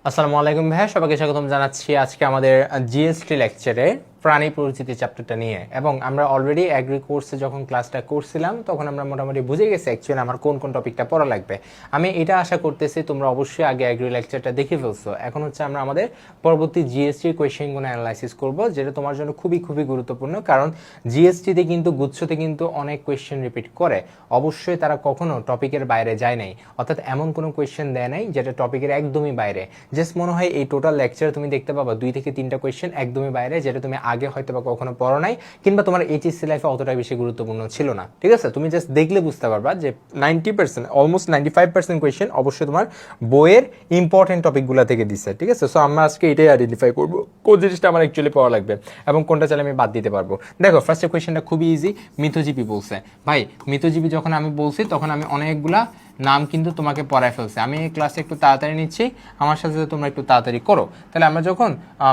আসসালামু আলাইকুম ভাইয়া, সবাইকে স্বাগতম জানাচ্ছি আজকে আমাদের জিএসটি লেকচারে প্রাণী পরিচিতি চ্যাপ্টারটা নিয়ে। এবং আমরা অলরেডি অ্যাগ্রি কোর্সে যখন ক্লাসটা করছিলাম তখন আমরা মোটামুটি বুঝে গেছি অ্যাকচুয়ালি আমার কোন কোন টপিকটা পড়া লাগবে। আমি এটা আশা করতেছি তোমরা অবশ্যই আগে অ্যাগ্রি লেকচারটা দেখে ফেলছো। এখন হচ্ছে আমরা আমাদের পরবর্তী জিএসটির কোয়েশ্চেনগুলো অ্যানালাইসিস করব, যেটা তোমার জন্য খুবই খুবই গুরুত্বপূর্ণ। কারণ জিএসটিতে কিন্তু গুচ্ছতে কিন্তু অনেক কোয়েশ্চেন রিপিট করে। অবশ্যই তারা কখনো টপিকের বাইরে যায় নাই, অর্থাৎ এমন কোনো কোয়েশ্চেন দেয় নাই যেটা টপিকের একদমই বাইরে। জাস্ট মনে হয় এই টোটাল লেকচারে তুমি দেখতে পাবা 2 থেকে 3টা কোয়েশ্চেন একদমই বাইরে, যেটা তুমি আগে হয়তো বা কখনো পড়ো নাই, কিংবা তোমার এইচএসসি লাইফে অতটা বেশি গুরুত্বপূর্ণ ছিল না। ঠিক আছে, তুমি জাস্ট দেখলে বুঝতে পারবা যে 90% অলমোস্ট 95% কোয়েশ্চেন অবশ্যই তোমার বইয়ের ইম্পর্টেন্ট টপিকগুলো থেকে দিচ্ছে। ঠিক আছে, সো আমরা আজকে এটাই আইডেন্টিফাই করবো কোন জিনিসটা আমার অ্যাকচুয়ালি পড়া লাগবে এবং কোনটা চাইলে আমি বাদ দিতে পারবো। দেখো, ফার্স্টের কোয়েশ্চেনটা খুবই ইজি। মিথজীবী বলছে। ভাই, মিথজীবী যখন আমি বলছি তখন আমি অনেকগুলা নাম কিন্তু তোমাকে পড়ায় ফেলছে। আমি এই ক্লাসে একটু তাড়াতাড়ি নিচ্ছি, আমার সাথে তোমরা একটু তাড়াতাড়ি করো। তাহলে আমরা যখন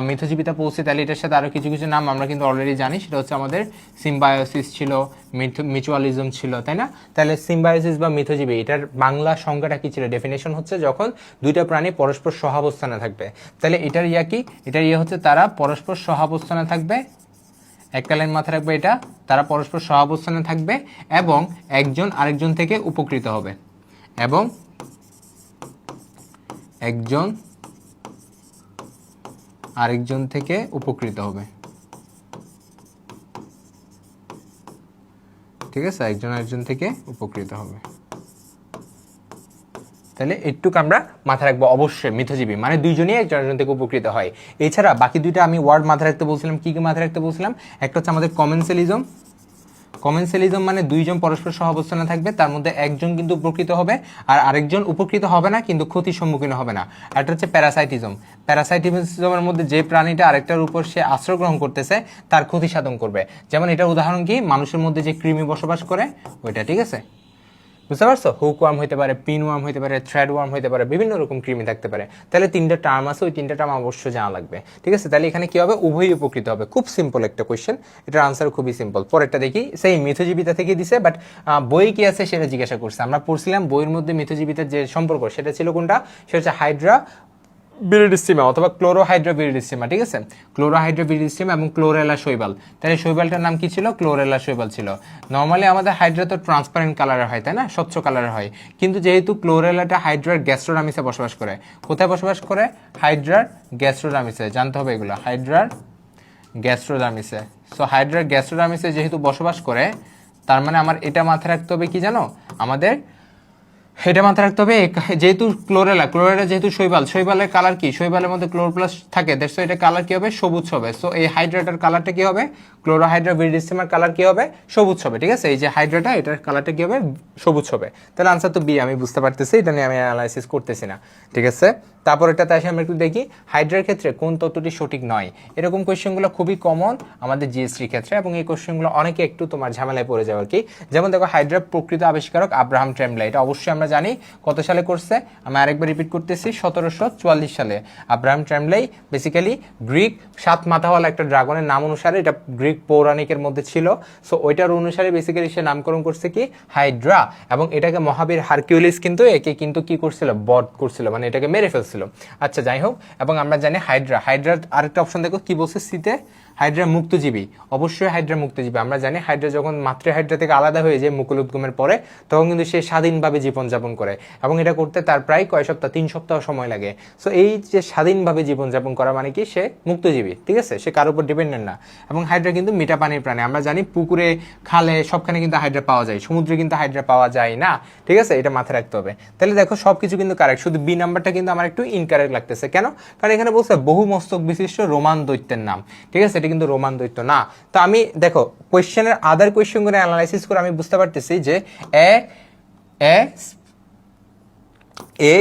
মিথজীবিতা পৌঁছি, তাহলে এটার সাথে আরও কিছু কিছু নাম আমরা কিন্তু অলরেডি জানি। সেটা হচ্ছে আমাদের সিম্বায়োসিস ছিল, মিউচুয়ালিজম ছিল, তাই না? তাহলে সিম্বায়োসিস বা মিথজীবী, এটার বাংলা সংজ্ঞাটা কি ছিল? ডেফিনেশন হচ্ছে যখন দুইটা প্রাণী পরস্পর সহাবস্থানে থাকবে। তাহলে এটার কি? এটার হচ্ছে তারা পরস্পর সহাবস্থানে থাকবে। একটা লাইন মাথায় রাখবে এটা, তারা পরস্পর সহাবস্থানে থাকবে এবং একজন আরেকজন থেকে উপকৃত হবে। এবং একজন আরেকজন থেকে উপকৃত হবে। ঠিক আছে, একজন আরেকজন থেকে উপকৃত হবে। তাহলে একটুকু আমরা মাথায় রাখবো। অবশ্যই মিথজীবী মানে দুইজনই একজন আরেকজন থেকে উপকৃত হয়। এছাড়া বাকি দুইটা আমি ওয়ার্ড মাথায় রাখতে বলছিলাম। কি কি মাথায় রাখতে বলছিলাম? একটা হচ্ছে আমাদের কমেন্সালিজম। কমেন্সালিজম মানে দুইজন পরস্পর সহাবস্থানে থাকবে, তার মধ্যে একজন কিন্তু উপকৃত হবে আর আরেকজন উপকৃত হবে না, কিন্তু ক্ষতির সম্মুখীন হবে না। একটা হচ্ছে প্যারাসাইটিজম। প্যারাসাইটিজমের মধ্যে যে প্রাণীটা আরেকটার উপর সে আশ্রয় গ্রহণ করতেছে তার ক্ষতি সাধন করবে। যেমন এটা উদাহরণ কি? মানুষের মধ্যে যে কৃমি বসবাস করে ওইটা। ঠিক আছে, বুঝতে পারছো? হুক ওয়ার্ম হইতে পারে, পিন ওয়ার্ম হইতে পারে, থ্রেড ওয়ার্ম হইতে পারে, বিভিন্ন রকম কৃমি থাকতে পারে। তাহলে 3টা টার্ম আছে, ওই 3টা টার্ম অবশ্যই জানা লাগবে। ঠিক আছে, তাহলে এখানে কি হবে? উভয়ই উপকৃত হবে। খুব সিম্পল একটা কোয়েশ্চেন, এটার আনসার খুবই সিম্পল। পরেরটা দেখি, সেই মিথজীবিতা থেকে দিছে, বাট বই কি আছে সেটা জিজ্ঞাসা করছে। আমরা পড়ছিলাম বইয়ের মধ্যে মিথজীবিতার যে সম্পর্ক সেটা ছিল কোনটা? সেটা হচ্ছে হাইড্রা বিরিডিস্টিমা অথবা ক্লোরোহাইড্রা বিরিডিস্টিমা। ঠিক আছে, ক্লোরোহাইড্রা বিরিডিস্টিমা এবং ক্লোরেলা শৈবাল। তাহলে শৈবালটার নাম কি ছিল? ক্লোরেলা শৈবাল ছিল। নর্মালি আমাদের হাইড্রা তো ট্রান্সপারেন্ট কালারের হয়, তাই না? স্বচ্ছ কালারের হয়। কিন্তু যেহেতু ক্লোরেলাটা হাইড্রার গ্যাস্ট্রোডামিসে বসবাস করে। কোথায় বসবাস করে? হাইড্রার গ্যাস্ট্রোডামিসে। জানতে হবে এগুলো, হাইড্রার গ্যাস্ট্রোডামিসে। সো হাইড্রার গ্যাস্ট্রোডামিসে যেহেতু বসবাস করে, তার মানে আমার এটা মাথায় রাখতে হবে কি জানো? আমাদের এটা মাথায় রাখতে হবে, যেহেতু ক্লোরেলা যেহেতু শৈবালের কালার কি? শৈবালের মধ্যে ক্লোরোপ্লাস্ট থাকে, সো এটা কালার কি হবে? সবুজ হবে। সো এই হাইড্রাটার কালারটা কি হবে? ক্লোরোহাইড্রা বিরিডিস্টিমার কালার কি হবে? সবুজ হবে। ঠিক আছে, এই যে হাইড্রাটা, এটার কালারটা কি হবে? সবুজ হবে। তাহলে আনসার তো বি। আমি বুঝতে পারতেছি, এটা নিয়ে আমি অ্যানালাইসিস করতেছি না। ঠিক আছে, তারপর এটাতে আসে আমরা একটু দেখি হাইড্রার ক্ষেত্রে কোন তত্ত্বটি সঠিক নয়। এরকম কোয়েশ্চেনগুলো খুবই কমন আমাদের জিএসটির ক্ষেত্রে, এবং এই কোয়েশ্চেনগুলো অনেকে একটু তোমার ঝামেলায় পড়ে যাবে আর কি। যেমন দেখো, হাইড্রার প্রকৃত আবিষ্কারক আব্রাহাম ট্রেমলাই। এটা অবশ্যই আমরা জানি। কত সালে করছে? আমি আরেকবার রিপিট করতেছি, 1744 সালে আব্রাহাম ট্রেমলাই বেসিক্যালি গ্রিক 7 মাথাওয়ালা একটা ড্রাগনের নাম অনুসারে, এটা গ্রিক পৌরাণিকের মধ্যে ছিল। সো ওইটার অনুসারে বেসিক্যালি সে নামকরণ করছে কি? হাইড্রা। এবং এটাকে মহাবীর হারকিউলিস কিন্তু একে কিন্তু কি করছিল? বধ করছিল, মানে এটাকে মেরে ফেলছিল। আচ্ছা, যাই হোক। এবং আমরা জানি হাইড্রার আরেকটা অপশন দেখো কি বলছে সিতে? হাইড্রা মুক্তজীবী। অবশ্যই হাইড্রা মুক্তজীবী। আমরা জানি হাইড্রা যখন মাতৃ হাইড্রা থেকে আলাদা হয়ে যায় মুকুল উদ্গমের পরে, তখন কিন্তু সে স্বাধীনভাবে জীবনযাপন করে, এবং এটা করতে তার প্রায় কয় সপ্তাহ? 3 সপ্তাহ সময় লাগে। সো এই যে স্বাধীনভাবে জীবনযাপন করা মানে কি? সে মুক্তজীবী। ঠিক আছে, সে কারোর উপর ডিপেন্ডেন্ট না। এবং হাইড্রা কিন্তু মিঠা পানির প্রাণী। আমরা জানি পুকুরে, খালে, সবখানে কিন্তু হাইড্রা পাওয়া যায়, সমুদ্রে কিন্তু হাইড্রা পাওয়া যায় না। ঠিক আছে, এটা মাথায় রাখতে হবে। তাহলে দেখো, সবকিছু কিন্তু কারেক্ট, শুধু বি নাম্বারটা কিন্তু আমার একটু ইনকারেক্ট লাগতেছে। কেন? কারণ এখানে বলছে বহু মস্তক বিশিষ্ট রোমান দৈত্যের নাম। ঠিক আছে, এটা কিন্তু রোমান দৈত্য না। তো আমি দেখো কোয়েশ্চেনের আদার কোয়েশ্চেনগুলো অ্যানালাইসিস করে আমি বুঝতে পারতেছি যে এ এ এ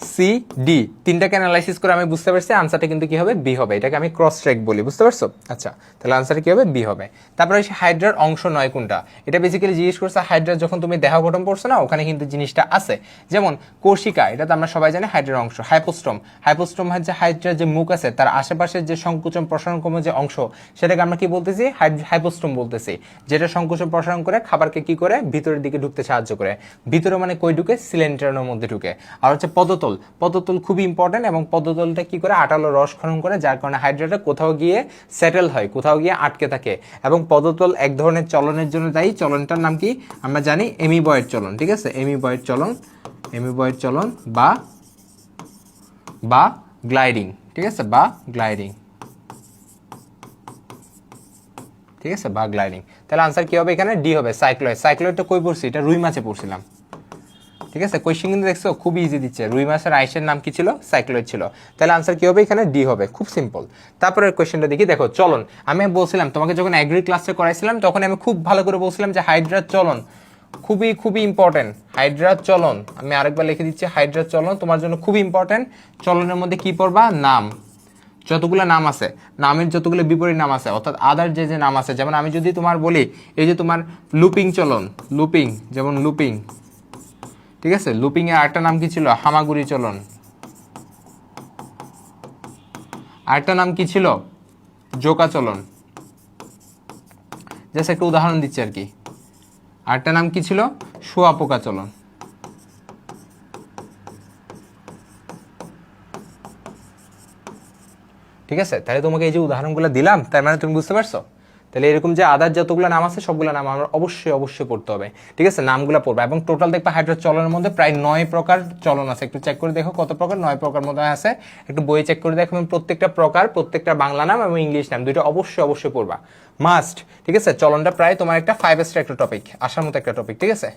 সি ডি 3টাকে অ্যানালাইসিস করে আমি বুঝতে পারছি আনসারটা কিন্তু কি হবে? বি হবে। এটাকে আমি ক্রস ট্র্যাক বলি, বুঝতে পারছো? আচ্ছা, তাহলে আনসারটা কি হবে? বি হবে। তারপরে হচ্ছে হাইড্রার অংশ নয় কোনটা? এটা বেসিক্যালি জিজ্ঞেস করছে হাইড্রার যখন তুমি দেহ গঠন পড়ছো না, ওখানে কিন্তু জিনিসটা আছে। যেমন কোষিকা, এটা তো আমরা সবাই জানি হাইড্রার অংশ। হাইপোস্ট্রম হচ্ছে হাইড্রার যে মুখ আছে তার আশেপাশের যে সংকুচন প্রসারণক্ষম যে অংশ, সেটাকে আমরা কি বলতেছি? হাইপোস্ট্রম বলতেছি। যেটা সংকুচন প্রসারণ করে খাবারকে কি করে? ভিতরের দিকে ঢুকতে সাহায্য করে। ভিতরে মানে কই ঢুকে? সিলিন্ডারের মধ্যে ঢুকে। আর হচ্ছে পদতল। পদ্মতল, পদ্মতল খুবই ইম্পর্টেন্ট এবং পদ্মতলটা কি করে আটালো রস ক্ষরণ করে, যার কারণে হাইড্রাটা কোথাও গিয়ে সেটেল হয়, কোথাও গিয়ে আটকে থাকে। এবং পদ্মতল এক ধরনের চলনের জন্য দায়ী, চলনটার নাম কি আমরা জানি এমিবয়েড চলন, ঠিক আছে, এমিবয়েড চলন, এমিবয়েড চলন বা গ্লাইডিং, ঠিক আছে, বা গ্লাইডিং, ঠিক আছে, বা গ্লাইডিং। তাহলে আনসার কি হবে এখানে? ডি হবে, সাইক্লয়েড। সাইক্লয়েডটা কই পড়ছি? এটা রুই মাছে পড়ছিলাম, ঠিক আছে। কোয়েশ্চেন কিন্তু দেখছো খুব ইজি দিচ্ছে। রুই মাছের আইসের নাম কি ছিল? সাইক্লয়েড ছিল। তাহলে আনসার কি হবে এখানে? ডি হবে, খুব সিম্পল। তারপরের কোয়েশ্চেনটা দেখি, দেখো চলন। আমি বলছিলাম তোমাকে যখন অ্যাগ্রি ক্লাসে করাইছিলাম তখন আমি খুব ভালো করে বলছিলাম যে হাইড্রার চলন খুবই খুবই ইম্পর্টেন্ট। হাইড্রার চলন আমি আরেকবার লিখে দিচ্ছি, হাইড্রার চলন তোমার জন্য খুবই ইম্পর্টেন্ট। চলনের মধ্যে কি পড়বা? নাম, যতগুলো নাম আছে, নামের যতগুলো বিপরীত নাম আছে, অর্থাৎ আদার যে যে নাম আছে। যেমন আমি যদি তোমার বলি এই যে তোমার লুপিং চলন, লুপিং, যেমন লুপিং, ঠিক আছে, লুপিং এর আরেকটা নাম কি ছিল? হামাগুড়ি চলন। আরেকটা নাম কি ছিল? জোকা চলন। জাস্ট একটা উদাহরণ দিচ্ছি আর কি। আরেকটা নাম কি ছিল? শুয়াপোকা চলন। ঠিক আছে, তাহলে তোমাকে এই যে উদাহরণগুলো দিলাম তার মানে তুমি বুঝতে পারছো? তাহলে এরকম যে আদার যতগুলো নাম আছে সবগুলো নাম আমরা অবশ্যই অবশ্যই পড়তে হবে, ঠিক আছে, নামগুলো পড়বা। এবং টোটাল দেখবা হাইড্রার চলনের মধ্যে প্রায় 9 প্রকার চলন আছে। একটু চেক করে দেখো কত প্রকার, 9 প্রকার মধ্যে আছে। একটু বই চেক করে দেখো এবং প্রত্যেকটা প্রকার, প্রত্যেকটা বাংলা নাম এবং ইংলিশ নাম দুইটা অবশ্যই অবশ্যই পড়বা, মাস্ট, ঠিক আছে। চলনটা প্রায় তোমার একটা 5 স্টার একটা টপিক, আসার মতো একটা টপিক, ঠিক আছে,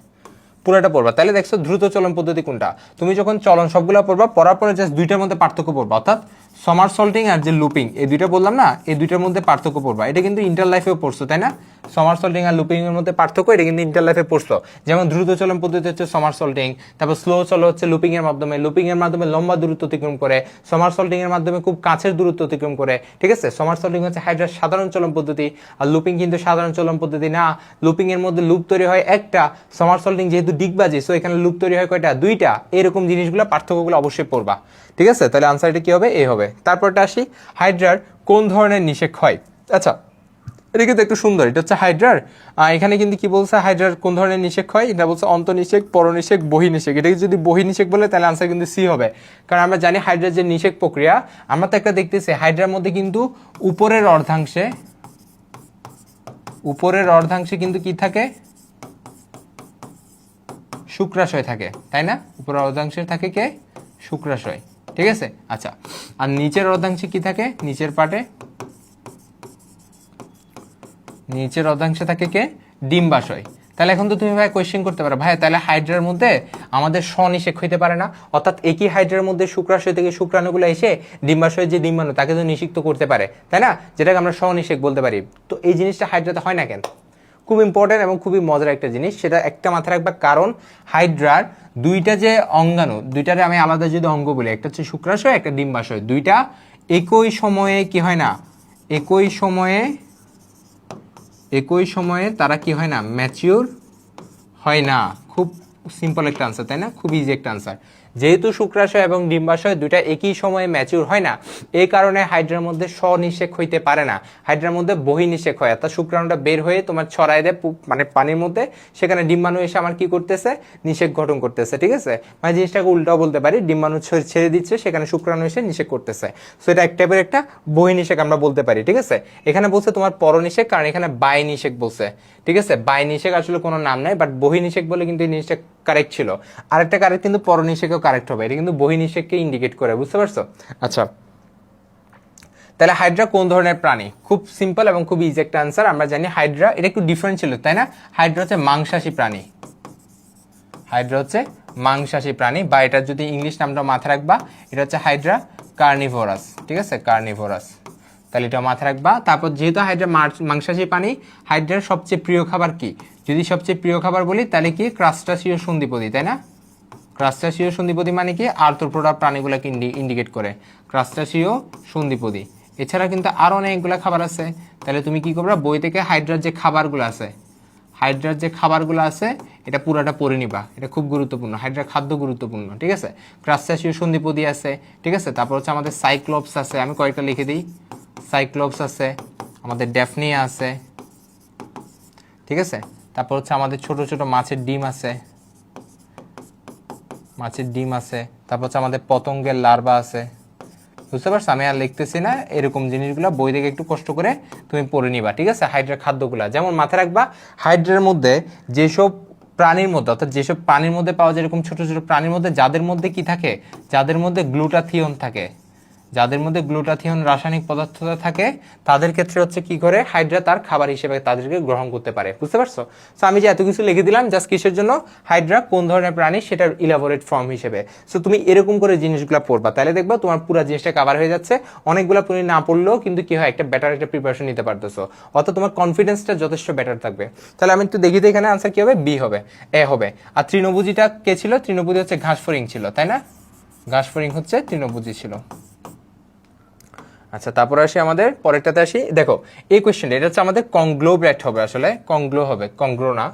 পুরোটা পড়বা। তাহলে দেখছো দ্রুত চলন পদ্ধতি কোনটা। তুমি যখন চলন সবগুলো পড়বা, পড়ার পরে জাস্ট দুইটার মধ্যে পার্থক্য পড়বা, অর্থাৎ সমারসল্টিং আর যে লুপিং, এই দুইটা বললাম না, এই দুইটার মধ্যে পার্থক্য পড়বা। এটা কিন্তু ইন্টার লাইফেও পড়ছো, তাই না? সমারসল্টিং আর লুপিং এর মধ্যে পার্থক্য, এটা কিন্তু ইন্টার লাইফে পড়ছো। যেমন দ্রুত চলন পদ্ধতি হচ্ছে সমারসল্টিং, তারপর স্লো চলন হচ্ছে লুপিং এর মাধ্যমে, লুপিং এর মাধ্যমে লম্বা দূরত্ব অতিক্রম করে, সমারসল্টিং এর মাধ্যমে খুব কাছের দূরত্ব অতিক্রম করে, ঠিক আছে। সমারসল্টিং হচ্ছে হাইড্রার সাধারণ চলন পদ্ধতি, আর লুপিং কিন্তু সাধারণ চলন পদ্ধতি না। লুপিং এর মধ্যে লুপ তৈরি হয় একটা, সমারসল্টিং যেহেতু ডিগবাজি সো এখানে লুপ তৈরি হয় কয়টা? দুইটা। এরকম জিনিসগুলো পার্থক্যগুলো অবশ্যই পড়বা, ঠিক আছে। তাহলে আনসারটা কি হবে? এ হবে। তারপরটা আসি, হাইড্রার কোন ধরনের নিষেক হয়। আচ্ছা, এটা কিন্তু একটু সুন্দর, এটা হচ্ছে হাইড্রার। এখানে কিন্তু কি বলছে, হাইড্রার কোন ধরনের নিষেক হয়, এটা বলছে অন্তনিষেক, পরনিষেক, বহিনিষেক। এটাকে যদি বহিনিষেক বলে তাহলে আনসার কিন্তু সি হবে। কারণ আমরা জানি হাইড্রার যে নিষেক প্রক্রিয়া, আমরা তো একটা দেখতেছি হাইড্রার মধ্যে কিন্তু উপরের অর্ধাংশে কিন্তু কি থাকে? শুক্রাশয় থাকে, তাই না? উপরের অর্ধাংশে থাকে কে? শুক্রাশয়, ঠিক আছে। আচ্ছা, আর নিচের অর্ধাংশে কি থাকে? নিচের অর্ধাংশে থাকে কে? ডিম্বাশয়। তাহলে এখন তো তুমি ভাই কোয়েশ্চেন করতে পারো, ভাই তাহলে হাইড্রার মধ্যে আমাদের স্বনিষেক হইতে পারে না? অর্থাৎ একই হাইড্রার মধ্যে শুক্রাশয় থেকে শুক্রাণুগুলো এসে ডিম্বাশয়ের যে ডিম্বাণু তাকে তো নিষিক্ত করতে পারে, তাই না? যেটাকে আমরা স্বনিষেক বলতে পারি। তো এই জিনিসটা হাইড্রাতে হয় না কেন? খুব ইম্পর্টেন্ট এবং খুবই মজার একটা জিনিস, সেটা একটা মাথায় রাখবা। কারণ হাইড্রার দুইটা যে অঙ্গাণু, দুইটারে আমি আলাদা যদি অঙ্গ বলি, একটা হচ্ছে শুক্রাশয়, একটা ডিম্বাশয়, দুইটা একই সময়ে কি হয় না? একই সময়ে তারা কি হয় না? ম্যাচিওর হয় না। খুব সিম্পল একটা আনসার, তাই না? খুব ইজি একটা আনসার। যেহেতু শুক্রাশয় এবং ডিম্বাশয় দুইটা একই সময়ে ম্যাচিউর হয় না, এই কারণে হাইড্রার মধ্যে স্বনিষেক হইতে পারে না, হাইড্রার মধ্যে বহিনিষেক হয়। অর্থাৎ শুক্রাণুটা বের হয়ে তোমার ছড়ায় দেয় মানে পানির মধ্যে, সেখানে ডিম্বাণু এসে আমার কি করতেছে? নিষেক গঠন করতেছে, ঠিক আছে। মানে জিনিসটাকে উল্টাও বলতে পারি, ডিম্বাণু ছেড়ে দিচ্ছে, সেখানে শুক্রাণু এসে নিষেক করতেছে। সো এটা এক টাইপের একটা বহিনিষেক আমরা বলতে পারি, ঠিক আছে। এখানে বলছে তোমার পরনিষেক, কারণ এখানে বাইনিষেক বলছে, ঠিক আছে। বাইনিষেক আসলে কোনো নাম নাই, বাট বহিনিষেক বলে কিন্তু এই জিনিসটা কারেক্ট ছিল। আরেকটা কারেক্ট কিন্তু পরনিষেকও কারেক্ট হবে, এটা কিন্তু বহিনিষেককে ইন্ডিকেট করে, বুঝতে পারছো? আচ্ছা, তাহলে হাইড্রা কোন ধরনের প্রাণী? খুব সিম্পল এবং খুব ইজি একটা আনসার। আমরা জানি হাইড্রা, এটা একটু ডিফারেন্ট ছিল, তাই না? হাইড্রা হচ্ছে মাংসাশী প্রাণী, হাইড্রা হচ্ছে মাংসাশী প্রাণী, বা এটার যদি ইংলিশ নামটা মাথায় রাখবা, এটা হচ্ছে হাইড্রা কার্নিভোরাস, ঠিক আছে, কার্নিভোরাস। তাহলে এটা মাথায় রাখবা। তারপর যেহেতু হাইড্রা মাংসাশী প্রাণী, হাইড্রার সবচেয়ে প্রিয় খাবার কি? যদি সবচেয়ে প্রিয় খাবার বলি তাহলে কি? ক্রাস্টাসিও সন্ধিপদী, তাই না? ক্রাস্টাসিও সন্ধিপদী মানে কি? আর্থ্রোপোডা প্রাণীগুলোকে ইন্ডিকেট করে, ক্রাস্টাসিও সন্ধিপদী। এছাড়া কিন্তু আরো অনেকগুলো খাবার আছে। তাহলে তুমি কি করবে? বই থেকে হাইড্রার যে খাবারগুলো আছে, এটা পুরাটা পড়ে নিবা, এটা খুব গুরুত্বপূর্ণ। হাইড্রার খাদ্য গুরুত্বপূর্ণ, ঠিক আছে। ক্রাস্টাসিও সন্ধিপদী আছে, ঠিক আছে। তারপর হচ্ছে আমাদের সাইক্লোপস আছে, আমি কয়েকটা লিখে দিই। সাইক্লোপস আছে, আমাদের ড্যাফনিয়া আছে, ঠিক আছে। তারপর হচ্ছে আমাদের ছোট ছোট মাছের ডিম আছে, মাছের ডিম আছে, তারপর হচ্ছে আমাদের পতঙ্গের লার্ভা আছে। বুঝতে পারছো? আমি আর লিখতেছি না, এরকম জিনিসগুলো বই থেকে একটু কষ্ট করে তুমি পড়ে নিবা, ঠিক আছে? হাইড্রার খাদ্যগুলা যেমন মাথায় রাখবা, হাইড্রার মধ্যে যেসব প্রাণীর মধ্যে অর্থাৎ যেসব প্রাণীর মধ্যে পাওয়া যায়, এরকম ছোট ছোট প্রাণীর মধ্যে যাদের মধ্যে কি থাকে, যাদের মধ্যে গ্লুটাথিয়ন থাকে, যাদের মধ্যে গ্লুটাথিয়ন রাসায়নিক পদার্থটা থাকে, তাদের ক্ষেত্রে হচ্ছে কি করে হাইড্রা তার খাবার হিসেবে তাদেরকে গ্রহণ করতে পারে। বুঝতে পারছো? সো আমি যে এত কিছু লিখে দিলাম জাস্ট কিসের জন্য, হাইড্রা কোন ধরনের প্রাণী সেটার ইলাবোরেট ফর্ম হিসেবে। সো তুমি এরকম করে জিনিসগুলো পড়বা, তাহলে দেখবা তোমার পুরো জিনিসটা কভার হয়ে যাচ্ছে। অনেকগুলো তুমি না পড়লেও কিন্তু কি হয়, একটা বেটার একটা প্রিপারেশন নিতে পারতেছো, অর্থাৎ তোমার কনফিডেন্সটা যথেষ্ট বেটার থাকবে। তাহলে আমি একটু দেখি তো এখানে আনসার কি হবে, বি হবে, এ হবে। আর তৃণভোজীটা কে ছিল? তৃণভোজী হচ্ছে ঘাসফড়িং ছিল, তাই না? ঘাসফড়িং হচ্ছে তৃণভোজী ছিল। আচ্ছা, তারপরে আসি আমাদের পরেরটাতে আসি। দেখো এই কোয়েশ্চেনটা, এটা হচ্ছে আমাদের কংগ্লোব্যাট হবে, আসলে কংগ্লো হবে, কংগ্লো না।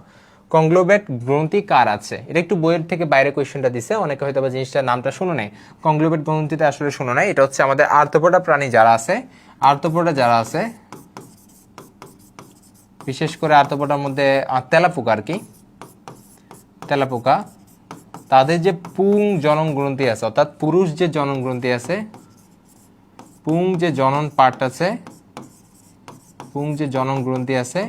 কংগ্লোব্যাট গ্রন্থি কার আছে? এটা একটু বইয়ের থেকে বাইরে কোয়েশ্চেনটা দিছে, অনেকে হয়তো বা জিনিসটার নামটা শুনো নাই। কংগ্লোব্যাট গ্রন্থিটা আসলে শুনো নাই। এটা হচ্ছে আমাদের আর্থ্রোপোডা প্রাণী যারা আছে, আর্থ্রোপোডা যারা আছে, বিশেষ করে আর্থ্রোপোডার মধ্যে তেলাপোকা আর কি, তেলাপোকা, তাদের যে পুং জনন গ্রন্থি আছে, অর্থাৎ পুরুষ যে জনন গ্রন্থি আছে, পুং যে জনন পার্ট আছে, পুং যে জনন গ্রন্থি আছে,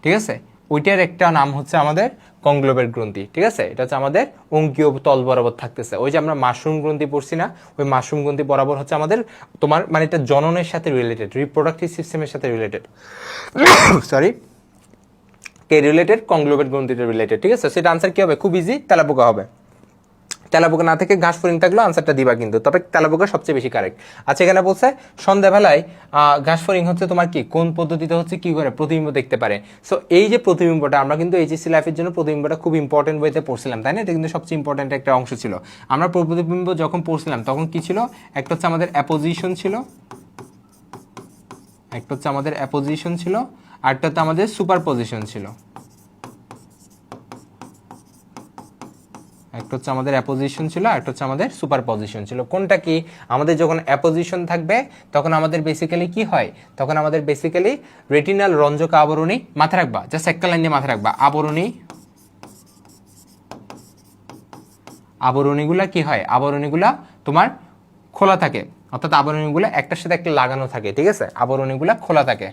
ঠিক আছে, ওইটার একটা নাম হচ্ছে আমাদের কংগ্লোব্যাট গ্রন্থি। ঠিক আছে, এটা হচ্ছে আমাদের অঙ্কীয় তল বরাবর থাকতেছে। ওই যে আমরা মাশরুম গ্রন্থি পড়ছি না, ওই মাশরুম গ্রন্থি বরাবর হচ্ছে আমাদের তোমার মানে এটা জননের সাথে রিলেটেড, রিপ্রোডাক্টিভ সিস্টেমের সাথে রিলেটেড, সরি, কে রিলেটেড, কংগ্লোব্যাট গ্রন্থিটা রিলেটেড। ঠিক আছে, সেটা আনসার কি হবে, খুব ইজি, তেলাপোকা হবে। তেলাপোকা না থেকে ঘাসফড়িং থাকলেও আনসারটা দিবা কিন্তু, তবে তেলাপোকা সবচেয়ে বেশি কারেক্ট। আচ্ছা, এখানে বলছে সন্ধ্যাবেলায় ঘাসফড়িং হচ্ছে তোমার কি, কোন পদ্ধতিতে হচ্ছে কি করে প্রতিবিম্ব দেখতে পারে। সো এই যে প্রতিবিম্বটা, আমরা কিন্তু এইচএসসি লাইফের জন্য প্রতিবিম্বটা খুব ইম্পর্টেন্ট বইতে পড়ছিলাম, তাই না? এটা কিন্তু সবচেয়ে ইম্পর্টেন্ট একটা অংশ ছিল। আমরা প্রতিবিম্ব যখন পড়ছিলাম তখন কি ছিল, একটা হচ্ছে আমাদের অ্যাপোজিশন ছিল, একটা হচ্ছে আমাদের অ্যাপোজিশন ছিল, আরটা হচ্ছে আমাদের সুপারপজিশন ছিল। একটা হচ্ছে আমাদের অ্যাপোজিশন ছিল, একটা হচ্ছে আমাদের সুপারপজিশন ছিল। কোনটা কি, আমাদের যখন অ্যাপোজিশন থাকবে তখন আমাদের বেসিক্যালি কি হয়, তখন আমাদের বেসিক্যালি রেটিনাল রঞ্জক আবরণী, মাথায় রাখবা, জাস্ট একটা লাইন দিয়ে মাথায় রাখবা, আবরণী, আবরণীগুলা কি হয়, আবরণীগুলা তোমার খোলা থাকে, অর্থাৎ আবরণীগুলা একটার সাথে একটা লাগানো থাকে। ঠিক আছে, আবরণীগুলা খোলা থাকে,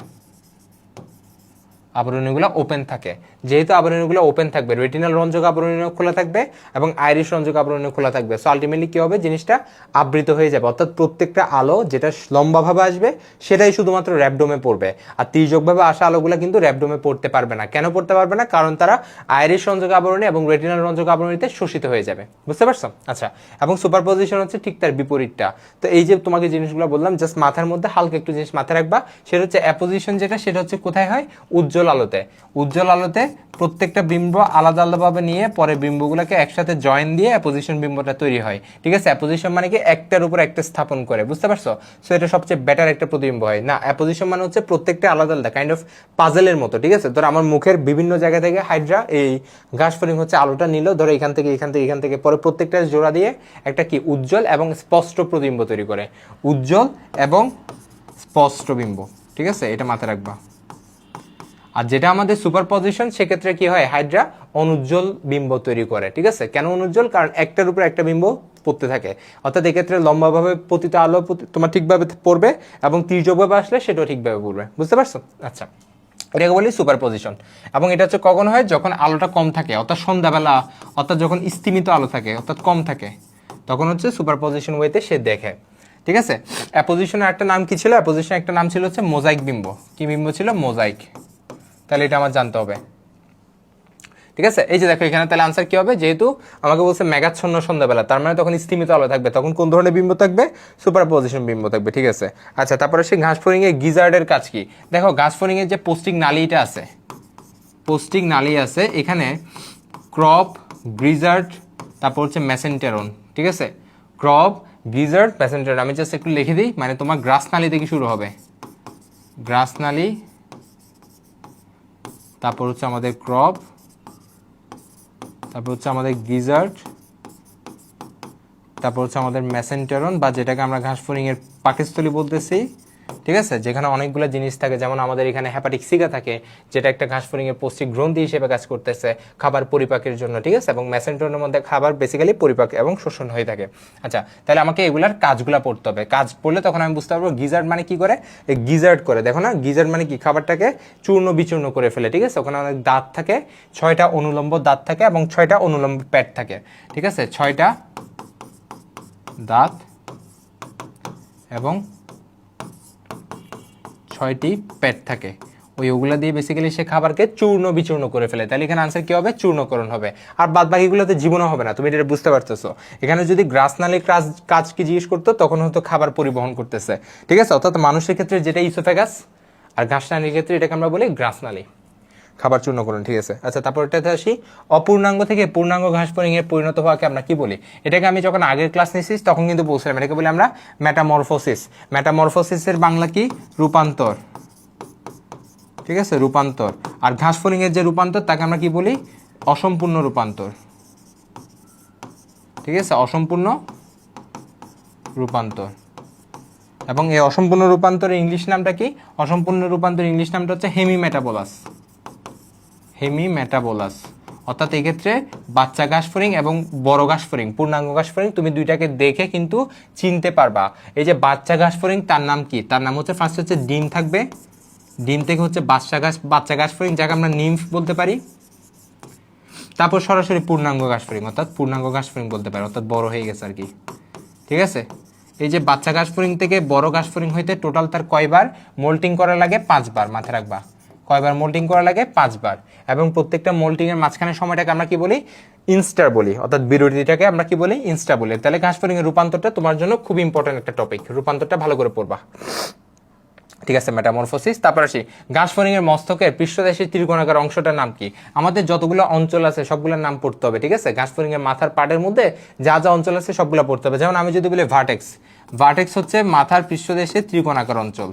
আবরণীগুলো ওপেন থাকে। যেহেতু আবরণীগুলো ওপেন থাকবে, রেটিনাল রঞ্জক আবরণীও খোলা থাকবে এবং আইরিশ রঞ্জক আবরণীও খোলা থাকবে। সো আলটিমেটলি কি হবে, জিনিসটা আবৃত হয়ে যাবে, অর্থাৎ প্রত্যেকটা আলো যেটা লম্বাভাবে আসবে সেটাই শুধুমাত্র র্যাবডোমে পড়বে, আর তির্যকভাবে আসা আলোগুলো কিন্তু র্যাবডোমে পড়তে পারবে না। কেন পড়তে পারবে না? কারণ তারা আইরিশ রঞ্জক আবরণী এবং রেটিনাল রঞ্জক আবরণীতে শোষিত হয়ে যাবে। বুঝতে পারছো? আচ্ছা, এবং সুপারপজিশন হচ্ছে ঠিক তার বিপরীতটা। তো এই যে তোমাকে জিনিসগুলো বললাম, জাস্ট মাথার মধ্যে হালকা একটু জিনিস মাথায় রাখবা, সেটা হচ্ছে অ্যাপোজিশন, যেটা সেটা হচ্ছে কোথায় হয়, উজ্জ্বল আলোতে। উজ্জ্বল আলোতে প্রত্যেকটা বিম্ব আলাদা আলাদাভাবে নিয়ে পরে বিম্বগুলোকে একসাথে জয়েন দিয়ে অ্যাপোজিশন বিম্বটা তৈরি হয়। ঠিক আছে, অ্যাপোজিশন মানে কি, একটার উপর একটা স্থাপন করে। বুঝতে পারছো? সো এটা সবচেয়ে বেটার একটা প্রতিবিম্ব হয় না। অ্যাপোজিশন মানে হচ্ছে প্রত্যেকটা আলাদা আলাদা কাইন্ড অফ পাজেলের মতো। ঠিক আছে, ধর আমার মুখের বিভিন্ন জায়গা থেকে হাইড্রা এই ঘাসফড়িং হচ্ছে আলোটা নিল, ধরো এখান থেকে এখান থেকে এখান থেকে, পরে প্রত্যেকটা জোড়া দিয়ে একটা কি উজ্জ্বল এবং স্পষ্ট প্রতিবিম্ব তৈরি করে, উজ্জ্বল এবং স্পষ্ট বিম্ব। ঠিক আছে, এটা মাথায় রাখবা। আর যেটা আমাদের সুপারপজিশন, সেক্ষেত্রে কি হয়, হাইড্রা অনুজ্জ্বল বিম্ব তৈরি করে। ঠিক আছে, কেন অনুজ্জ্বল? কারণ একটার উপর একটা বিম্ব পড়তে থাকে, অর্থাৎ এক্ষেত্রে লম্বাভাবে প্রতিটা আলো তোমার ঠিকভাবে পড়বে এবং তির্যকভাবে আসলে সেটাও ঠিকভাবে পড়বে। বুঝতে পারছো? আচ্ছা, এটাকে বলি সুপারপজিশন। এবং এটা হচ্ছে কখন হয়, যখন আলোটা কম থাকে, অর্থাৎ সন্ধ্যাবেলা, অর্থাৎ যখন স্তিমিত আলো থাকে, অর্থাৎ কম থাকে, তখন হচ্ছে সুপারপজিশন ওয়েতে সে দেখে। ঠিক আছে, অ্যাপোজিশনের একটা নাম কি ছিল, অ্যাপোজিশনের একটা নাম ছিল হচ্ছে মোজাইক বিম্ব। কি বিম্ব ছিল? মোজাইক। তাহলে এটা আমার জানতে হবে। ঠিক আছে, এই যে দেখো এখানে তাহলে আনসার কি হবে, যেহেতু আমাকে বলছে মেঘাচ্ছন্ন সন্ধ্যাবেলা, তার মানে তখন স্তিমিত আলো থাকবে, তখন কোন ধরনের বিম্ব থাকবে? সুপারপজিশন বিম্ব থাকবে। ঠিক আছে, আচ্ছা, তারপরে সেই ঘাসফড়িং এর গিজার্ডের কাজ কি? দেখো ঘাসফড়িং এর যে পোস্টিং নালীটা আছে, পোস্টিং নালী আছে এখানে, ক্রপ, গ্রিজার্ড, তারপর হচ্ছে মেসেন্টেরন। ঠিক আছে, ক্রপ, গ্রিজার্ড, মেসেন্টেরন। আমি জাস্ট একটু লিখে দিই, মানে তোমার গ্রাস নালী থেকে শুরু হবে, গ্রাস নালী, তারপর হচ্ছে আমাদের ক্রপ, তারপর হচ্ছে আমাদের গিজার্ড, তারপর হচ্ছে আমাদের মেসেন্টেরন, বা যেটাকে আমরা ঘাসফড়িং এর পাকস্থলী বলতেছি, ঠিক আছে, যেখানে অনেকগুলো জিনিস থাকে, যেমন আমাদের এখানে হেপাটিক সিগা থাকে, যেটা একটা ঘাসফড়িংয়ের পৌষ্টিক গ্রন্থি হিসেবে কাজ করতেছে খাবার পরিপাকের জন্য। ঠিক আছে, এবং মেসেন্টেরনের মধ্যে খাবার বেসিক্যালি পরিপাক এবং শোষণ হয়ে থাকে। আচ্ছা, তাহলে আমাকে এগুলার কাজগুলো পড়তে হবে। কাজ পড়লে তখন আমি বুঝতে পারবো গিজার্ড মানে কি করে। গিজার্ড করে, দেখো না, গিজার্ড মানে কি, খাবারটাকে চূর্ণ বিচূর্ণ করে ফেলে। ঠিক আছে, ওখানে অনেক দাঁত থাকে, 6টা অনুলম্ব দাঁত থাকে এবং 6টা অনুলম্ব পেট থাকে। ঠিক আছে, 6টা দাঁত এবং 6টি পেট থাকে। ওগুলা দিয়ে বেসিক্যালি সে খাবারকে চূর্ণ বিচূর্ণ করে ফেলে। তাহলে এখানে আনসার কি হবে? চূর্ণকরণ হবে। আর বাদ বাকিগুলোতে জীবনও হবে না, তুমি এটা বুঝতে পারতেছো। এখানে যদি গ্রাসনালী কাজ কি জিজ্ঞেস করতো তখন হয়তো খাবার পরিবহন করতেছে। ঠিক আছে, অর্থাৎ মানুষের ক্ষেত্রে যেটা ইসোফেগাস, আর ঘাসনালীর ক্ষেত্রে এটাকে আমরা বলি গ্রাসনালী, খাবার চূর্ণকরণ। ঠিক আছে, আচ্ছা, তারপর এটাতে আসি। অপূর্ণাঙ্গ থেকে পূর্ণাঙ্গ ঘাসফড়িংয়ে পরিণত হওয়াকে আমরা কি বলি? এটাকে আমি যখন আগের ক্লাস নিয়েছি তখন কিন্তু বলছিলাম, এটাকে বলি আমরা মেটামরফোসিস। মেটামরফোসিসের বাংলা কি? রূপান্তর। ঠিক আছে, রূপান্তর। আর ঘাসফড়িংয়ের যে রূপান্তর তাকে আমরা কি বলি? অসম্পূর্ণ রূপান্তর। ঠিক আছে, অসম্পূর্ণ রূপান্তর। এবং এই অসম্পূর্ণ রূপান্তরের ইংলিশ নামটা কি? অসম্পূর্ণ রূপান্তরের ইংলিশ নামটা হচ্ছে হেমিমেটাবোলাস। হেমিমেটাবোলাস। অর্থাৎ এই ক্ষেত্রে বাচ্চা ঘাসফড়িং এবং বড় ঘাসফড়িং, পূর্ণাঙ্গ ঘাসফড়িং, তুমি দুইটাকে দেখে কিন্তু চিনতে পারবা। এই যে বাচ্চা ঘাসফড়িং, তার নাম কি? তার নাম হচ্ছে, ফার্স্ট হচ্ছে ডিম থাকবে, ডিম থেকে হচ্ছে বাচ্চা ঘাসফড়িং, যাকে আমরা নিম্ফ বলতে পারি। তারপর সরাসরি পূর্ণাঙ্গ ঘাসফড়িং, অর্থাৎ পূর্ণাঙ্গ ঘাসফড়িং বলতে পারি, অর্থাৎ বড় হয়ে গেছে আর কি। ঠিক আছে, এই যে বাচ্চা ঘাসফড়িং থেকে বড় ঘাসফড়িং হইতে টোটাল তার কয়বার মোল্টিং করা লাগে? 5 বার। মাথায় রাখবা, কয়বার মোল্টিং করা লাগে? 5 বার। এবং প্রত্যেকটা মোল্টিং এর মাঝখানে সময়টাকে আমরা কি বলি? ইনস্টার বলি, অর্থাৎ বিরতিটাকে আমরা কি বলি? ইনস্টা বলি। তাহলে ঘাসফড়িং এর রূপান্তরটা তোমার জন্য খুব ইম্পর্টেন্ট একটা টপিক, রূপান্তরটা ভালো করে পড়বা। ঠিক আছে, মেটামরফোসিস। তারপর আসি, ঘাসফড়িং এর মস্তকের পৃষ্ঠদেশের ত্রিকোণাকার অংশটার নাম কি? আমাদের যতগুলো অঞ্চল আছে সবগুলোর নাম পড়তে হবে। ঠিক আছে, ঘাসফড়িং এর মাথার পাড়ের মধ্যে যা যা অঞ্চল আছে সবগুলো পড়তে হবে। যেমন আমি যদি বলি ভার্টেক্স, ভার্টেক্স হচ্ছে মাথার পৃষ্ঠদেশের ত্রিকোণাকার অঞ্চল,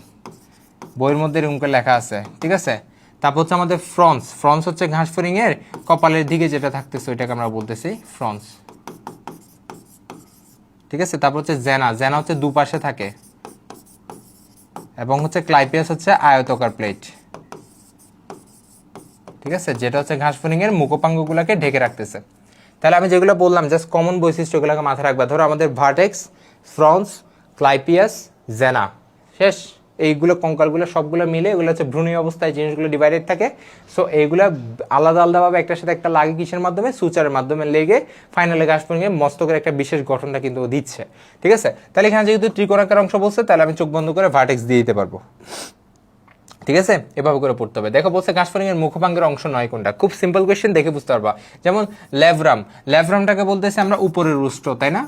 বইয়ের মধ্যে এরকম করে লেখা আছে। ঠিক আছে, তারপর হচ্ছে আমাদের ফ্রন্স, ফ্রন্স হচ্ছে ঘাসফড়িং এর কপালের দিকে যেটা থাকতেছে ওইটাকে আমরা বলতেছি ফ্রন্স। ঠিক আছে, তারপর হচ্ছে জেনা, জেনা হচ্ছে দুপাশে থাকে, এবং হচ্ছে ক্লাইপিয়াস হচ্ছে আয়তাকার প্লেট। ঠিক আছে, যেটা হচ্ছে ঘাসফড়িং এর মুখোপাঙ্গগুলোকে ঢেকে রাখতেছে। তাহলে আমি যেগুলো বললাম জাস্ট কমন বৈশিষ্ট্যগুলোকে মাথায় রাখবা। ধরো আমাদের ভার্টেক্স, ফ্রন্স, ক্লাইপিয়াস, জেনা, শেষ। এইগুলো কঙ্কালগুলো সবগুলো মিলে এগুলো হচ্ছে ভ্রূণীয় অবস্থায় জিনিসগুলো ডিভাইডেড থাকে। সো এইগুলো আলাদা আলাদাভাবে একটার সাথে একটা লাগে কিসের মাধ্যমে? সুচারের মাধ্যমে লেগে ফাইনালে ঘাসফড়িং এর মস্তকের একটা বিশেষ গঠনটা কিন্তু দিচ্ছে। ঠিক আছে, তাহলে এখানে যেহেতু ত্রিকোণাকার অংশ বলছে তাহলে আমি চোখ বন্ধ করে ভার্টেক্স দিয়ে দিতে পারবো। ঠিক আছে, এভাবে করে পড়তে হবে। দেখো বলছে ঘাসফড়িং এর মুখোপাঙ্গের অংশ নয় কোনটা? খুব সিম্পল কোয়েশ্চেন, দেখে বুঝতে পারবা। যেমন ল্যাভরাম, ল্যাভরামটাকে বলতেছি আমরা উপরের উষ্ঠ, তাই না?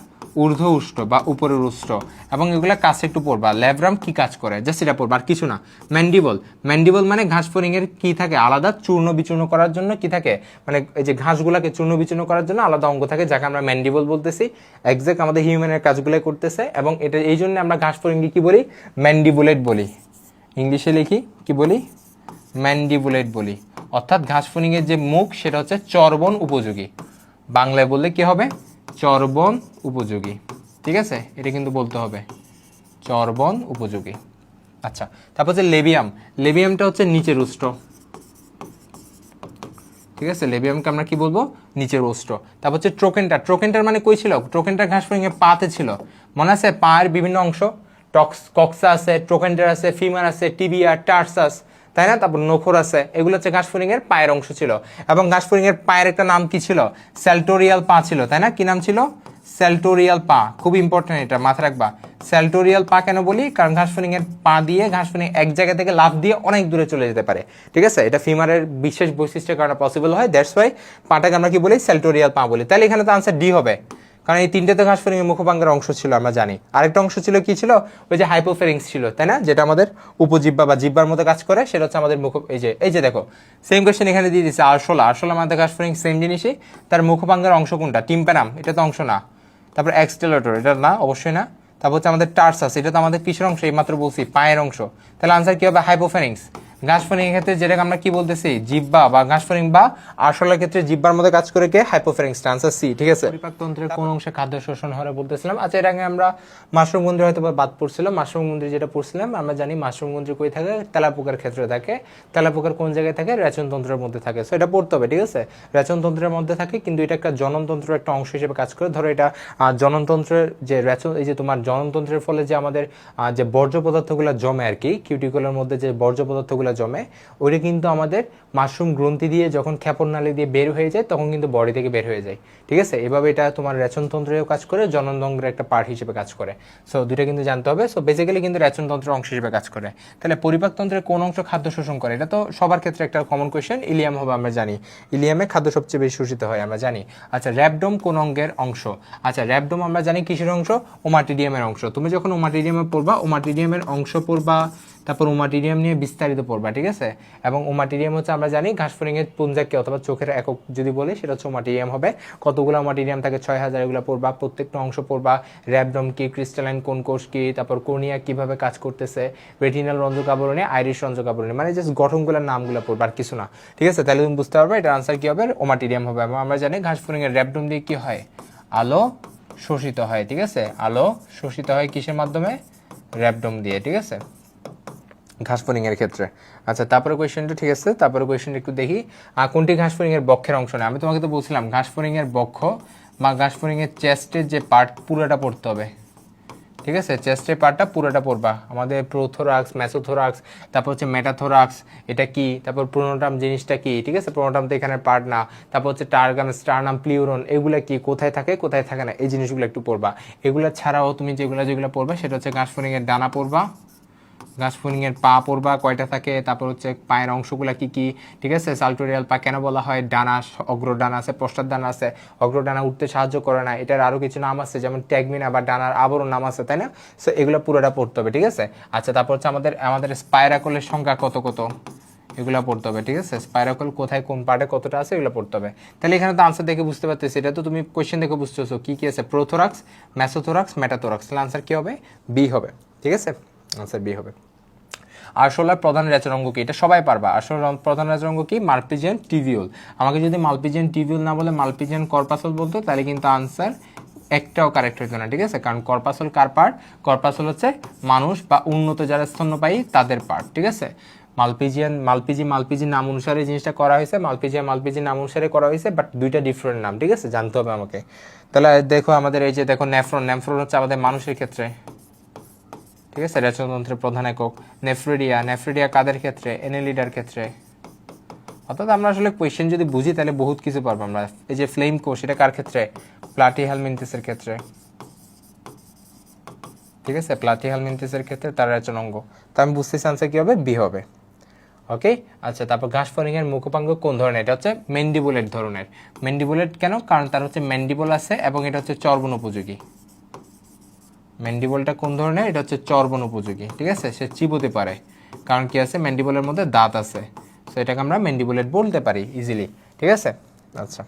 ঊর্ধ্ব উষ্ঠ বা উপরের উষ্ঠ। এবং এগুলা কাছে একটু পড়বা, ল্যাভরাম কি কাজ করে, জাস্ট এটা পড়বা, আর কিছু না। ম্যান্ডিবল, ম্যান্ডিবল মানে ঘাসফড়িং এর কি থাকে? আলাদা চূর্ণ বিচূর্ণ করার জন্য কি থাকে? মানে এই যে ঘাসগুলাকে চূর্ণ বিচূর্ণ করার জন্য আলাদা অঙ্গ থাকে, যাকে আমরা ম্যান্ডিবল বলতেছি। এক্সাক্ট আমাদের হিউম্যানের কাজগুলো করতেছে, এবং এটা এই জন্য আমরা ঘাসফড়িংকে কি বলি? ম্যান্ডিবুলেট বলি। ইংলিশে লিখি কি বলি? ম্যান্ডিবুলেট বলি। অর্থাৎ ঘাসফড়িং এর যে মুখ সেটা হচ্ছে চর্বণ উপযোগী, বাংলায় বললে কি হবে? চর্বণ উপযোগী। ঠিক আছে, এটা কিন্তু বলতে হবে, চর্বণ উপযোগী। আচ্ছা, তারপর হচ্ছে লেবিয়াম, লেবিয়ামটা হচ্ছে নিচের উষ্ঠ। ঠিক আছে, লেবিয়ামকে আমরা কি বলবো? নিচের উষ্ঠ। তারপর হচ্ছে ট্রোকেন্টার, ট্রোকেন্টার মানে কই ছিল? ট্রোকেন্টার ঘাসফড়িং এর পাতে ছিল, মনে আছে? পায়ের বিভিন্ন অংশ, কক্সা আছে, ট্রোকেন্টার আছে, ফিমার আছে, টিবিয়া, টার্সাস, তাই না? তারপর নখর আছে, এগুলো হচ্ছে ঘাসফড়িং এর পায়ের অংশ ছিল। এবং ঘাসফড়িং এর পায়ের একটা নাম কি ছিল? স্যালটোরিয়াল পা ছিল, তাই না? কি নাম ছিল? স্যালটোরিয়াল পা। খুব ইম্পর্টেন্ট, এটা মাথায় রাখবা। স্যালটোরিয়াল পা কেন বলি? কারণ ঘাসফড়িং এর পা দিয়ে ঘাসফড়িং এক জায়গা থেকে লাফ দিয়ে অনেক দূরে চলে যেতে পারে। ঠিক আছে, এটা ফিমারের বিশেষ বৈশিষ্ট্যের কারণে পসিবল হয়, দ্যাটস ওয়াই পাটাকে আমরা কি বলি? স্যালটোরিয়াল পা বলি। তাহলে এখানে তো আনসার ডি হবে, কারণ এই তিনটেতে ঘাসফড়িং এর মুখোপাঙ্গের অংশ ছিল, আমরা জানি। আরেকটা অংশ ছিল, কি ছিল? ওই যে হাইপোফেরিংস ছিল, তাই না? যেটা আমাদের উপজিহ্বা বা জিহ্বার মতো কাজ করে, সেটা হচ্ছে আমাদের মুখ। এই যে দেখো, সেম কোয়েশ্চেন এখানে দিয়ে দিচ্ছে, আরশোলা, আরশোলা মানে ঘাসফড়িং, সেম জিনিসই। তার মুখোপাঙ্গের অংশ কোনটা? টিম্প্যানাম, এটা তো অংশ না। তারপর এক্সটেলেটর, এটা না, অবশ্যই না। তারপর হচ্ছে আমাদের টার্সাস, এটা তো আমাদের কিসের অংশ? এই মাত্র বলছি পায়ের অংশ। তাহলে আনসার কি হবে? হাইপোফেরিংস। ঘাসফড়িং এর ক্ষেত্রে যেটাকে আমরা কি বলতেছি, জিহ্বা বা ঘাসফড়িং বা আরশোলার ক্ষেত্রে জিহ্বার মধ্যে কাজ করে কে, হাইপোফ্যারিংস, আনসার সি। ঠিক আছে, পরিপাকতন্ত্রের কোন অংশে খাদ্য শোষণ হয় বলতেছিলাম। আচ্ছা, এর আগে আমরা মাশরুম গ্রন্থি হয়তো বাদ পড়ছিল, মাশরুম গ্রন্থি যেটা পড়ছিলাম আমরা জানি মাশরুম গ্রন্থি কই থাকে, তেলাপোকার ক্ষেত্রে থাকে। তেলাপোকার কোন জায়গায় থাকে, রেচনতন্ত্রের মধ্যে থাকে। সো এটা পড়তে হবে। ঠিক আছে, রেচনতন্ত্রের মধ্যে থাকে, কিন্তু এটা একটা জননতন্ত্রের একটা অংশ হিসেবে কাজ করে। ধরো এটা জননতন্ত্রের যে এই যে তোমার জননতন্ত্রের ফলে যে আমাদের যে বর্জ্য পদার্থগুলো জমে আর কি, কিউটিকুলার মধ্যে যে বর্জ্য পদার্থগুলো জমে, ওইটা কিন্তু আমাদের মাশরুম গ্রন্থি দিয়ে যখন ক্ষেপণনালী দিয়ে বের হয়ে যায় তখন কিন্তু বডি থেকে বের হয়ে যায়। ঠিক আছে, এভাবে এটা তোমার রেচনতন্ত্রেও কাজ করে, জননতন্ত্রের একটা পার্ট হিসেবে কাজ করে। সো দুইটা কিন্তু জানতে হবে। সো বেসিক্যালি কিন্তু রেচনতন্ত্রের অংশ হিসেবে কাজ করে। তাহলে পরিপাকতন্ত্রের কোন অংশ খাদ্য শোষণ করে, এটা তো সবার ক্ষেত্রে একটা কমন কোয়েশ্চেন। ইলিয়াম হবে, আমরা জানি ইলিয়ামে খাদ্য সবচেয়ে বেশি শোষিত হয়, আমরা জানি। আচ্ছা, র্যাবডোম কোন অঙ্গের অংশ? আচ্ছা, র্যাবডোম আমরা জানি কিসের অংশ, ওমাটিডিয়ামের অংশ। তুমি যখন ওমাটিডিয়ামে পড়বা, ওমাটিডিয়ামের অংশ পড়বা, তারপর ওমাটিডিয়াম নিয়ে বিস্তারিত পড়বা। ঠিক আছে, এবং ওমাটিডিয়াম হচ্ছে আমরা জানি ঘাসফড়িং এর পুঞ্জাকে অথবা চোখের একক যদি বলি সেটা হচ্ছে ওমাটিডিয়াম হবে। কতগুলো ওমাটিডিয়াম থাকে, 6000, এগুলো পড়বা, প্রত্যেকটা অংশ পড়বা। র্যাবডোম কি, ক্রিস্টালাইন কোন কোষ কি, তারপর কোর্নিয়া কিভাবে কাজ করতেছে, রেটিনাল রঞ্জক আবরণী, আইরিশ রঞ্জক আবরণী, মানে জাস্ট গঠনগুলোর নামগুলো পড়বা, আর কিছু না। ঠিক আছে, তাহলে তুমি বুঝতে পারবে এটার আনসার কি হবে, ওমাটিডিয়াম হবে। এবং আমরা জানি ঘাসফড়িং এর র্যাবডোম দিয়ে কি হয়, আলো শোষিত হয়। ঠিক আছে, আলো শোষিত হয় কিসের মাধ্যমে, র্যাবডোম দিয়ে। ঠিক আছে, ঘাসফড়িং এর ক্ষেত্রে। আচ্ছা, তারপরে কোয়েশ্চেনটা, ঠিক আছে, তারপরে কোয়েশ্চেনটা একটু দেখি। কোনটি ঘাসফড়িং এর বক্ষের অংশ নেই? আমি তোমাকে তো বলছিলাম ঘাসফড়িং এর বক্ষ বা ঘাসফড়িং এর চেস্টের যে পার্ট পুরোটা পড়তে হবে। ঠিক আছে, চেস্টের পার্টটা পুরোটা পড়বা। আমাদের প্রোথোরাক্স, মেসোথোরাক্স, তারপর হচ্ছে মেটাথোরাক্স, এটা কি, তারপর প্রোনোটাম জিনিসটা কি। ঠিক আছে, প্রোনোটাম তো এখানে পার্ট না। তারপর হচ্ছে টার্গাম, স্টারনাম, প্লিউরন, এগুলো কি, কোথায় থাকে কোথায় থাকে না, এই জিনিসগুলো একটু পড়বা। এগুলো ছাড়াও তুমি যেগুলো পড়বা সেটা হচ্ছে ঘাসফড়িং এর ডানা পড়বা, ঘাসফড়িং এর পা পড়বা, কয়টা থাকে, তারপর হচ্ছে পায়ের অংশগুলা কি কি। ঠিক আছে, সালটোরিয়াল পা কেন বলা হয়, ডানা, অগ্রডানা আছে, পশ্চাৎডানা আছে, অগ্রডানা উঠতে সাহায্য করে না, এটার আরো কিছু নাম আছে যেমন ট্যাগমিনা বা ডানার আবরণ নাম আছে, তাই না? সো এগুলো পুরোটা পড়তে হবে। ঠিক আছে, আচ্ছা, তারপর হচ্ছে আমাদের স্পাইরাকলের সংখ্যা কত কত, এগুলো পড়তে হবে। ঠিক আছে, স্পাইরাকল কোথায় কোন পার্টে কতটা আছে এগুলো পড়তে হবে। তাহলে এখানে তো আনসার দেখে বুঝতে পারতেছি, এটা তো তুমি কোয়েশ্চেন দেখে বুঝতেছো কি কি আছে, প্রোথোরাক্স, মেসোথোরাক্স, মেটাথোরাক্স। তাহলে আনসার কি হবে, বি হবে। ঠিক আছে, আনসার বি হবে। আরশোলার প্রধান রেচনাঙ্গ কি, এটা সবাই পারবা। আরশোলার প্রধান রেচনাঙ্গ কি, মালপিজিয়ান টিভিউল। আমাকে যদি মালপিজিয়ান টিভিউল না বলে মালপিজিয়ান কর্পাসল বলতো তাহলে কিন্তু আনসার একটাও কারেক্ট হইতো না। ঠিক আছে, কারণ কর্পাসল কার পার্ট, কর্পাসল হচ্ছে মানুষ বা উন্নত যারা স্তন্যপায়ী তাদের পার্ট। ঠিক আছে, মালপিজি নাম অনুসারে জিনিসটা করা হয়েছে, মালপিজি নাম অনুসারে করা হয়েছে, বাট দুইটা ডিফারেন্ট নাম। ঠিক আছে, জানতে হবে আমাকে। তাহলে দেখো আমাদের এই যে দেখো নেফ্রন হচ্ছে আমাদের মানুষের ক্ষেত্রে। ঠিক আছে, রেচনতন্ত্রের প্রধান একক। নেফ্রিডিয়া কাদের ক্ষেত্রে, এনেলিডার ক্ষেত্রে। অর্থাৎ আমরা আসলে কোয়েশ্চেন যদি বুঝি তাহলে বহুত কিছু পারবো আমরা। এই যে ফ্লেম কোষ, এটা কার ক্ষেত্রে, প্লাটিহেলমিনথেসের ক্ষেত্রে। ঠিক আছে, প্লাটিহেলমিনথেসের ক্ষেত্রে তার রেচনাঙ্গ। তো আমি বুঝতেছি আনসার কি হবে, বি হবে। ওকে, আচ্ছা, তারপর ঘাসফড়িং এর মুখপাঙ্গ কোন ধরনের, এটা হচ্ছে ম্যান্ডিবুলেট ধরনের। ম্যান্ডিবুলেট কেন, কারণ তার হচ্ছে ম্যান্ডিবল আছে এবং এটা হচ্ছে চর্বণ উপযোগী। ম্যান্ডিবলটা কোন ধরনের, এটা হচ্ছে চর্বণ উপযোগী। ঠিক আছে, সে চিবোতে পারে, কারণ কি আছে, ম্যান্ডিবলের মধ্যে দাঁত আছে। সো এটাকে আমরা ম্যান্ডিবুলেট বলতে পারি ইজিলি। ঠিক আছে, আচ্ছা,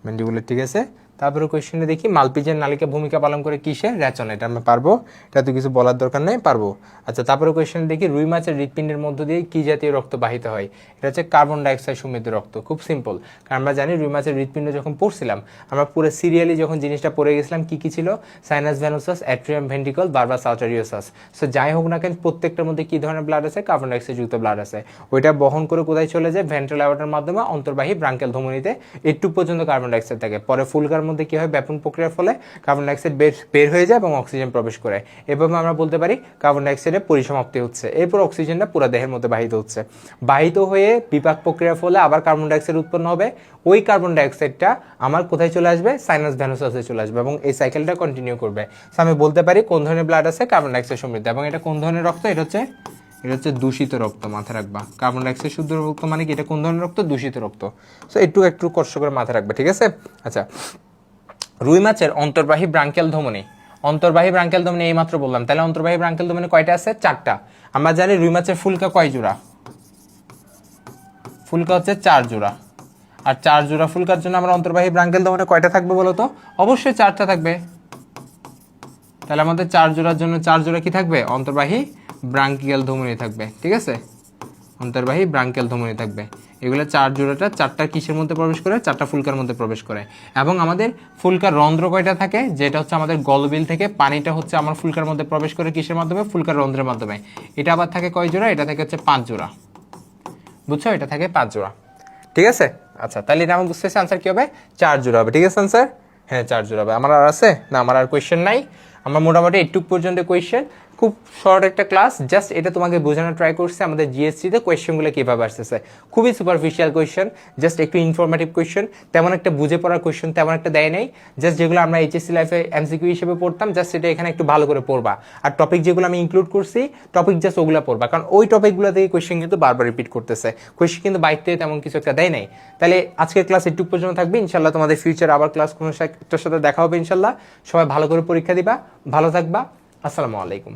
ম্যান্ডিবুলেট। ঠিক আছে, তারপরে কোয়েশ্চেনে দেখি, মালপিজিয়ান নালিকা ভূমিকা পালন করে কিসে, রেচন। এটা আমরা পারবো, এটা তো কিছু বলার দরকার নেই, পারবো। আচ্ছা, তারপরে কোয়েশ্চেনে দেখি, রুই মাছের হৃৎপিণ্ডের মধ্য দিয়ে কি জাতীয় রক্ত বাহিত হয়, এটা হচ্ছে কার্বন ডাইঅক্সাইড সমৃদ্ধ রক্ত। খুব সিম্পল, কারণ আমরা জানি রুই মাছের হৃৎপিণ্ড যখন পড়ছিলাম আমরা পুরো সিরিয়ালি যখন জিনিসটা পড়ে গেছিলাম কি কি ছিল, sinus venosus, atrium ventricle, bulbus arteriosus. So যাই হোক না কেন প্রত্যেকটার মধ্যে কি ধরনের ব্লাড আছে, কার্বন ডাইঅক্সাইড যুক্ত ব্লাড আছে। ওইটা বহন করে কোথায় চলে যায়, ভেন্ট্রাল অ্যাওর্টার মাধ্যমে অন্তর্বাহী ব্রাঙ্কেল ধমনীতে একটু পর্যন্ত কার্বন ডাইঅক্সাইড থাকে। পরে ফুলকার মধ্যে কি হয়, ব্যাপন প্রক্রিয়ার ফলে কার্বন ডাইঅক্সাইড বের হয়ে যায় এবং অক্সিজেন প্রবেশ করে। এভাবে আমরা বলতে পারি কার্বন ডাইঅক্সাইডের পরিসমাপ্তি হচ্ছে। এরপর অক্সিজেনটা পুরো দেহের মধ্যে বাহিত হচ্ছে। বাহিত হয়ে বিপাক প্রক্রিয়ার ফলে আবার কার্বন ডাইঅক্সাইড উৎপন্ন হবে। ওই কার্বন ডাইঅক্সাইডটা আমার কোথায় চলে আসবে, সাইনাস ভেনোসাসে চলে আসবে এবং এই সাইকেলটা কন্টিনিউ করবে। সো আমি বলতে পারি কোন ধরনের ব্লাড আছে, কার্বন ডাইঅক্সাইড সমৃদ্ধ। এবং এটা কোন ধরনের রক্ত, এটা হচ্ছে দূষিত রক্ত। মাথায় রাখবা, কার্বন ডাইঅক্সাইড শুদ্ধ রক্ত মানে কি, এটা কোন ধরনের রক্ত, দূষিত রক্ত। সো একটু কষ্ট করে মাথায় রাখবে। ঠিক আছে, আচ্ছা, রুই মাছের অন্তর্বাহী ব্রাঙ্কিয়াল ধমনী, অন্তর্বাহী ব্রাঙ্কিয়াল ধমনী এইমাত্র বললাম। তাহলে অন্তর্বাহী ব্রাঙ্কিয়াল ধমনী কয়টা আছে, 4টা। আমরা জানি রুই মাছের ফুলকা কয় জোড়া, ফুলকা হচ্ছে 4 জোড়া। আর 4 জোড়া ফুলকার জন্য আমরা অন্তর্বাহী ব্রাঙ্কিয়াল ধমনী কয়টা থাকবে বলো তো, অবশ্যই 4টা থাকবে। তাহলে আমাদের 4 জোড়ার জন্য 4 জোড়া কি থাকবে, অন্তর্বাহী ব্রাঙ্কিয়াল ধমনী থাকবে। ঠিক আছে, অন্তর্বাহী ব্রাঙ্কিয়াল ধমনী থাকবে। এগুলো 4 জোড়াটা 4টা কিসের মধ্যে প্রবেশ করে? 4টা ফুলকার মধ্যে প্রবেশ করে। এবং আমাদের ফুলকার রন্ধ্র কয়টা থাকে? যেটা হচ্ছে আমাদের গলবিল থেকে পানিটা হচ্ছে আমার ফুলকার মধ্যে প্রবেশ করে কিসের মাধ্যমে? ফুলকার রন্ধ্রের মাধ্যমে। এটা আবার থাকে কয় জোড়া? এটা থাকে হচ্ছে 5 জোড়া। বুঝছো? এটা থাকে 5 জোড়া। ঠিক আছে? আচ্ছা, তাহলে এটা আমি বুঝতেছি আনসার কি হবে? 4 জোড়া হবে। ঠিক আছে আনসার? হ্যাঁ 4 জোড়া হবে। আমার আর আছে না? আমার আর কোয়েশ্চেন নাই। আমরা মোটামুটি এইটুক পর্যন্ত কোয়েশ্চেন, খুব শর্ট একটা ক্লাস, জাস্ট এটা তোমাকে বোঝানোর ট্রাই করছে আমাদের জিএসসিতে কোয়েশ্চেনগুলো কীভাবে আসতেছে। খুবই সুপারফিশিয়াল কোয়েশ্চেন, জাস্ট একটু ইনফরমেটিভ কোয়েশ্চেন, তেমন একটা বুঝে পড়ার কোয়েশ্চেন তেমন একটা দেয় নাই। জাস্ট যেগুলো আমরা এইচএসসি লাইফে এমসিকিউ হিসেবে পড়তাম, জাস্ট এটা এখানে একটু ভালো করে পড়বা। আর টপিক যেগুলো আমি ইনক্লুড করছি, টপিক জাস্ট ওগুলো পড়বা, কারণ ওই টপিকগুলো থেকে কোয়েশ্চেন কিন্তু বারবার রিপিট করতেছে। কোয়েশ্চেন কিন্তু বাইর থেকে তেমন কিছু একটা দেয় নাই। তাহলে আজকের ক্লাস এইটুক পর্যন্ত থাকবে। ইনশাল্লাহ তোমাদের ফিউচার আবার ক্লাস কোনো একটার সাথে দেখা হবে ইনশাল্লাহ। সবাই ভালো করে পরীক্ষা দিবা, ভালো থাকবা। আসসালামু আলাইকুম।